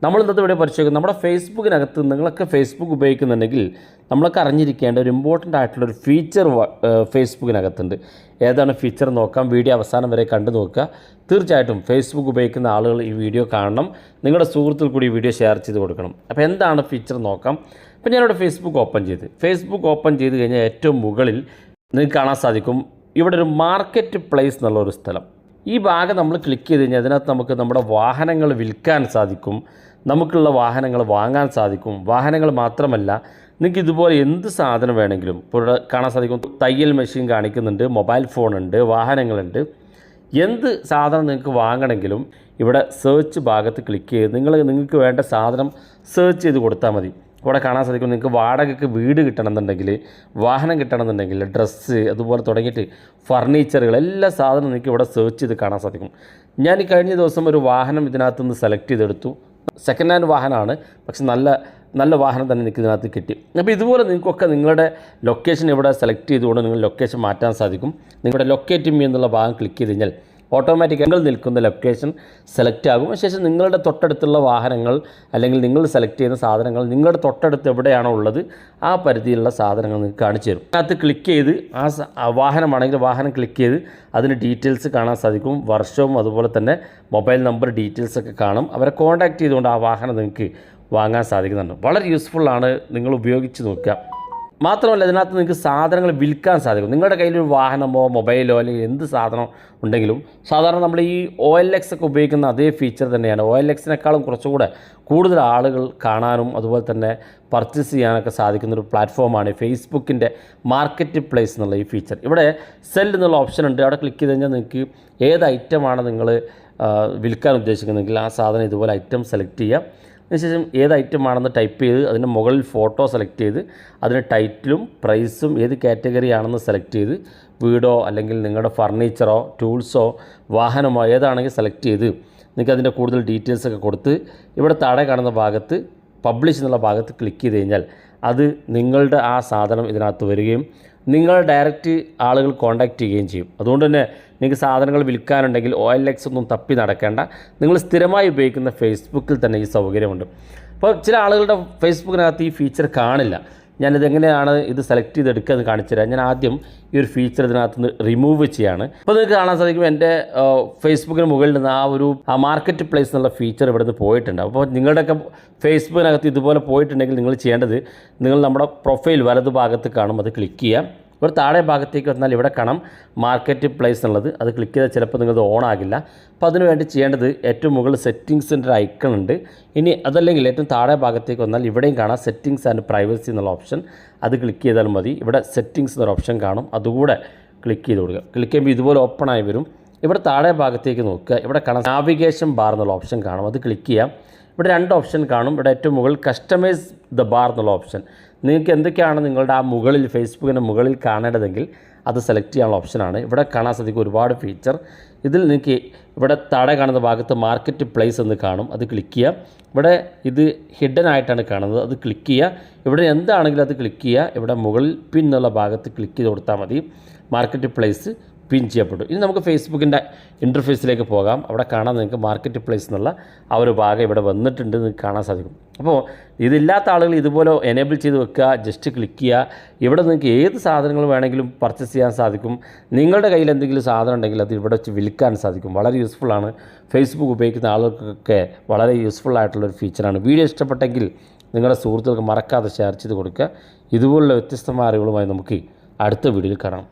നമ്മൾ ഇന്നത്തെ വീഡിയോ പരിശോധിക്കും. നമ്മുടെ ഫേസ്ബുക്കിനകത്ത് നിങ്ങളൊക്കെ ഫേസ്ബുക്ക് ഉപയോഗിക്കുന്നുണ്ടെങ്കിൽ നമ്മളൊക്കെ അറിഞ്ഞിരിക്കേണ്ട ഒരു ഇമ്പോർട്ടൻ്റ് ആയിട്ടുള്ളൊരു ഫീച്ചർ ഫേസ്ബുക്കിനകത്തുണ്ട്. ഏതാണ് ഫീച്ചർ നോക്കാം. വീഡിയോ അവസാനം വരെ കണ്ടു നോക്കുക. തീർച്ചയായിട്ടും ഫേസ്ബുക്ക് ഉപയോഗിക്കുന്ന ആളുകൾ ഈ വീഡിയോ കാണണം. നിങ്ങളുടെ സുഹൃത്തുക്കൾ കൂടി ഈ വീഡിയോ ഷെയർ ചെയ്ത് കൊടുക്കണം. അപ്പോൾ എന്താണ് ഫീച്ചർ നോക്കാം. അപ്പോൾ ഞാനിവിടെ ഫേസ്ബുക്ക് ഓപ്പൺ ചെയ്ത് കഴിഞ്ഞാൽ ഏറ്റവും മുകളിൽ നിങ്ങൾക്ക് കാണാൻ സാധിക്കും ഇവിടെ ഒരു മാർക്കറ്റ് പ്ലേസ് എന്നുള്ളൊരു സ്ഥലം. ഈ ഭാഗം നമ്മൾ ക്ലിക്ക് ചെയ്ത് കഴിഞ്ഞാൽ അതിനകത്ത് നമുക്ക് നമ്മുടെ വാഹനങ്ങൾ വിൽക്കാൻ സാധിക്കും, നമുക്കുള്ള വാഹനങ്ങൾ വാങ്ങാൻ സാധിക്കും. വാഹനങ്ങൾ മാത്രമല്ല, നിങ്ങൾക്ക് ഇതുപോലെ എന്ത് സാധനം വേണമെങ്കിലും ഇപ്പോൾ കാണാൻ സാധിക്കും. തയ്യൽ മെഷീൻ കാണിക്കുന്നുണ്ട്, മൊബൈൽ ഫോണുണ്ട്, വാഹനങ്ങളുണ്ട്. എന്ത് സാധനം നിങ്ങൾക്ക് വാങ്ങണമെങ്കിലും ഇവിടെ സെർച്ച് ഭാഗത്ത് ക്ലിക്ക് ചെയ്ത് നിങ്ങൾക്ക് വേണ്ട സാധനം സെർച്ച് ചെയ്ത് കൊടുത്താൽ മതി. ഇവിടെ കാണാൻ സാധിക്കും നിങ്ങൾക്ക് വാടകയ്ക്ക് വീട് കിട്ടണമെന്നുണ്ടെങ്കിൽ, വാഹനം കിട്ടണമെന്നുണ്ടെങ്കിൽ, ഡ്രസ്സ്, അതുപോലെ തുടങ്ങിയിട്ട് ഫർണിച്ചറുകൾ, എല്ലാ സാധനവും നിങ്ങൾക്ക് ഇവിടെ സെർച്ച് ചെയ്ത് കാണാൻ സാധിക്കും. ഞാൻ ഈ കഴിഞ്ഞ ദിവസം ഒരു വാഹനം ഇതിനകത്ത് നിന്ന് സെലക്ട് ചെയ്തെടുത്തു. സെക്കൻഡ് ഹാൻഡ് വാഹനമാണ്, പക്ഷെ നല്ല വാഹനം തന്നെ നിങ്ങൾക്ക് ഇതിനകത്ത് കിട്ടി. അപ്പോൾ ഇതുപോലെ നിങ്ങൾക്കൊക്കെ നിങ്ങളുടെ ലൊക്കേഷൻ ഇവിടെ സെലക്ട് ചെയ്തുകൊണ്ട് നിങ്ങൾ ലൊക്കേഷൻ മാറ്റാൻ സാധിക്കും. നിങ്ങളുടെ ലൊക്കേറ്റ് മീ എന്നുള്ള ഭാഗം ക്ലിക്ക് ചെയ്ത് കഴിഞ്ഞാൽ ഓട്ടോമാറ്റിക്കായി നിങ്ങൾ നിൽക്കുന്ന ലൊക്കേഷൻ സെലക്ട് ആകും. ശേഷം നിങ്ങളുടെ തൊട്ടടുത്തുള്ള വാഹനങ്ങൾ അല്ലെങ്കിൽ നിങ്ങൾ സെലക്ട് ചെയ്യുന്ന സാധനങ്ങൾ നിങ്ങളുടെ തൊട്ടടുത്ത് എവിടെയാണോ ഉള്ളത് ആ പരിധിയിലുള്ള സാധനങ്ങൾ നിങ്ങൾക്ക് കാണിച്ചു തരും. അതിനകത്ത് ക്ലിക്ക് ചെയ്ത് ആ വാഹനമാണെങ്കിൽ വാഹനം ക്ലിക്ക് ചെയ്ത് അതിന് ഡീറ്റെയിൽസ് കാണാൻ സാധിക്കും. വർഷവും അതുപോലെ തന്നെ മൊബൈൽ നമ്പർ ഡീറ്റെയിൽസൊക്കെ കാണും. അവരെ കോൺടാക്റ്റ് ചെയ്തുകൊണ്ട് ആ വാഹനം നിങ്ങൾക്ക് വാങ്ങാൻ സാധിക്കുന്നുണ്ട്. വളരെ യൂസ്ഫുള്ളാണ്, നിങ്ങൾ ഉപയോഗിച്ച് നോക്കുക. മാത്രമല്ല ഇതിനകത്ത് നിങ്ങൾക്ക് സാധനങ്ങൾ വിൽക്കാൻ സാധിക്കും. നിങ്ങളുടെ കയ്യിലൊരു വാഹനമോ മൊബൈലോ അല്ലെങ്കിൽ എന്ത് സാധനം ഉണ്ടെങ്കിലും സാധാരണ നമ്മൾ ഈ OLX ഒക്കെ ഉപയോഗിക്കുന്ന അതേ ഫീച്ചർ തന്നെയാണ്. OLXനേക്കാളും കുറച്ചുകൂടെ കൂടുതൽ ആളുകൾ കാണാനും അതുപോലെ തന്നെ പർച്ചേസ് ചെയ്യാനൊക്കെ സാധിക്കുന്നൊരു പ്ലാറ്റ്ഫോമാണ് ഫേസ്ബുക്കിൻ്റെ മാർക്കറ്റ് പ്ലേസ് എന്നുള്ള ഈ ഫീച്ചർ. ഇവിടെ സെൽ എന്നുള്ള ഓപ്ഷൻ ഉണ്ട്. അവിടെ ക്ലിക്ക് ചെയ്ത് കഴിഞ്ഞാൽ നിങ്ങൾക്ക് ഏത് ഐറ്റമാണ് നിങ്ങൾ വിൽക്കാൻ ഉദ്ദേശിക്കുന്നതെങ്കിൽ ആ സാധനം ഇതുപോലെ ഐറ്റം സെലക്ട് ചെയ്യാം. അതിനുശേഷം ഏത് ഐറ്റമാണെന്ന് ടൈപ്പ് ചെയ്ത് അതിൻ്റെ മുകളിൽ ഫോട്ടോ സെലക്ട് ചെയ്ത് അതിന് ടൈറ്റിലും പ്രൈസും ഏത് കാറ്റഗറി ആണെന്ന് സെലക്ട് ചെയ്ത് വീടോ അല്ലെങ്കിൽ നിങ്ങളുടെ ഫർണിച്ചറോ ടൂൾസോ വാഹനമോ ഏതാണെങ്കിൽ സെലക്ട് ചെയ്ത് നിങ്ങൾക്ക് അതിൻ്റെ കൂടുതൽ ഡീറ്റെയിൽസൊക്കെ കൊടുത്ത് ഇവിടെ താഴെ കാണുന്ന ഭാഗത്ത് പബ്ലിഷ് എന്നുള്ള ഭാഗത്ത് ക്ലിക്ക് ചെയ്ത് കഴിഞ്ഞാൽ അത് നിങ്ങളുടെ ആ സാധനം ഇതിനകത്ത് വരികയും നിങ്ങൾ ഡയറക്റ്റ് ആളുകൾ കോൺടാക്റ്റ് ചെയ്യുകയും ചെയ്യും. അതുകൊണ്ട് തന്നെ നിങ്ങൾക്ക് സാധനങ്ങൾ വിൽക്കാനുണ്ടെങ്കിൽ OLX ഒന്നും തപ്പി നടക്കേണ്ട. നിങ്ങൾ സ്ഥിരമായി ഉപയോഗിക്കുന്ന ഫേസ്ബുക്കിൽ തന്നെ ഈ സൗകര്യമുണ്ട്. അപ്പോൾ ചില ആളുകളുടെ ഫേസ്ബുക്കിനകത്ത് ഈ ഫീച്ചർ കാണില്ല. ഞാനിതെങ്ങനെയാണ് ഇത് സെലക്ട് ചെയ്തെടുക്കുക എന്ന് കാണിച്ചു തരാം. ഞാൻ ആദ്യം ഈ ഒരു ഫീച്ചർ ഇതിനകത്ത് നിന്ന് റിമൂവ് ചെയ്യാണ്. അപ്പോൾ നിങ്ങൾക്ക് കാണാൻ സാധിക്കും എൻ്റെ ഫേസ്ബുക്കിന് മുകളിൽ നിന്ന് ആ മാർക്കറ്റ് പ്ലേസ് എന്നുള്ള ഫീച്ചർ ഇവിടെ നിന്ന് പോയിട്ടുണ്ട്. അപ്പോൾ നിങ്ങളുടെയൊക്കെ ഫേസ്ബുക്കിനകത്ത് ഇതുപോലെ പോയിട്ടുണ്ടെങ്കിൽ നിങ്ങൾ ചെയ്യേണ്ടത് നിങ്ങൾ നമ്മുടെ പ്രൊഫൈൽ വലതു ഭാഗത്ത് കാണും, അത് ക്ലിക്ക് ചെയ്യാം. ഒരു താഴെ ഭാഗത്തേക്ക് വന്നാൽ ഇവിടെ കാണാം മാർക്കറ്റ് പ്ലേസ് എന്നുള്ളത്. അത് ക്ലിക്ക് ചെയ്താൽ ചിലപ്പോൾ നിങ്ങളത് ഓൺ ആകില്ല. അപ്പോൾ അതിന് വേണ്ടി ചെയ്യേണ്ടത് ഏറ്റവും മുകളിൽ സെറ്റിങ്സിൻ്റെ ഒരു ഐക്കൺ ഉണ്ട്. ഇനി അതല്ലെങ്കിൽ ഏറ്റവും താഴെ ഭാഗത്തേക്ക് വന്നാൽ ഇവിടെയും കാണാം സെറ്റിങ്സ് ആൻഡ് പ്രൈവസി എന്നുള്ള ഓപ്ഷൻ. അത് ക്ലിക്ക് ചെയ്താൽ മതി. ഇവിടെ സെറ്റിങ്സ് എന്നൊരു ഓപ്ഷൻ കാണും, അതുകൂടെ ക്ലിക്ക് ചെയ്ത് കൊടുക്കുക. ക്ലിക്ക് ചെയ്യുമ്പോൾ ഇതുപോലെ ഓപ്പണായി വരും. ഇവിടെ താഴെ ഭാഗത്തേക്ക് നോക്കുക, ഇവിടെ കാണാം നാവിഗേഷൻ ബാർ എന്നുള്ള ഓപ്ഷൻ കാണും, അത് ക്ലിക്ക് ചെയ്യാം. ഇവിടെ രണ്ട് ഓപ്ഷൻ കാണും. ഇവിടെ ഏറ്റവും മുകളിൽ കസ്റ്റമൈസ് ദ ബാർ എന്നുള്ള ഓപ്ഷൻ. നിങ്ങൾക്ക് എന്തൊക്കെയാണ് നിങ്ങളുടെ ആ മുകളിൽ ഫേസ്ബുക്കിൻ്റെ മുകളിൽ കാണേണ്ടതെങ്കിൽ അത് സെലക്ട് ചെയ്യാനുള്ള ഓപ്ഷനാണ്. ഇവിടെ കാണാൻ സാധിക്കും ഒരുപാട് ഫീച്ചർ. ഇതിൽ നിങ്ങൾക്ക് ഇവിടെ താഴെ കാണുന്ന ഭാഗത്ത് മാർക്കറ്റ് പ്ലേസ് എന്ന് കാണും, അത് ക്ലിക്ക് ചെയ്യുക. ഇവിടെ ഇത് ഹിഡൻ ആയിട്ടാണ് കാണുന്നത്, അത് ക്ലിക്ക് ചെയ്യുക. ഇവിടെ എന്താണെങ്കിലും അത് ക്ലിക്ക് ചെയ്യുക. ഇവിടെ മുകളിൽ പിൻ എന്നുള്ള ഭാഗത്ത് ക്ലിക്ക് ചെയ്ത് കൊടുത്താൽ മതി. മാർക്കറ്റ് പ്ലേസ് പിൻ ചെയ്യപ്പെട്ടു. ഇനി നമുക്ക് ഫേസ്ബുക്കിൻ്റെ ഇൻ്റർഫേസിലേക്ക് പോകാം. അവിടെ കാണാൻ നിങ്ങൾക്ക് മാർക്കറ്റ് പ്ലേസ് എന്നുള്ള ആ ഒരു ഭാഗം ഇവിടെ വന്നിട്ടുണ്ട്, നിങ്ങൾക്ക് കാണാൻ സാധിക്കും. അപ്പോൾ ഇതില്ലാത്ത ആളുകൾ ഇതുപോലെ എനേബിൾ ചെയ്ത് വെക്കുക, ജസ്റ്റ് ക്ലിക്ക് ചെയ്യുക. ഇവിടെ നിങ്ങൾക്ക് ഏത് സാധനങ്ങൾ വേണമെങ്കിലും പർച്ചേസ് ചെയ്യാൻ സാധിക്കും. നിങ്ങളുടെ കയ്യിൽ എന്തെങ്കിലും സാധനം ഉണ്ടെങ്കിൽ അത് ഇവിടെ വെച്ച് വിൽക്കാൻ സാധിക്കും. വളരെ യൂസ്ഫുള്ളാണ്. ഫേസ്ബുക്ക് ഉപയോഗിക്കുന്ന ആളുകൾക്കൊക്കെ വളരെ യൂസ്ഫുൾ ആയിട്ടുള്ളൊരു ഫീച്ചറാണ്. വീഡിയോ ഇഷ്ടപ്പെട്ടെങ്കിൽ നിങ്ങളുടെ സുഹൃത്തുക്കൾക്ക് മറക്കാതെ ഷെയർ ചെയ്ത് കൊടുക്കുക. ഇതുപോലുള്ള വ്യത്യസ്തമായ അറിവുകളുമായി നമുക്ക് അടുത്ത വീഡിയോയിൽ കാണാം.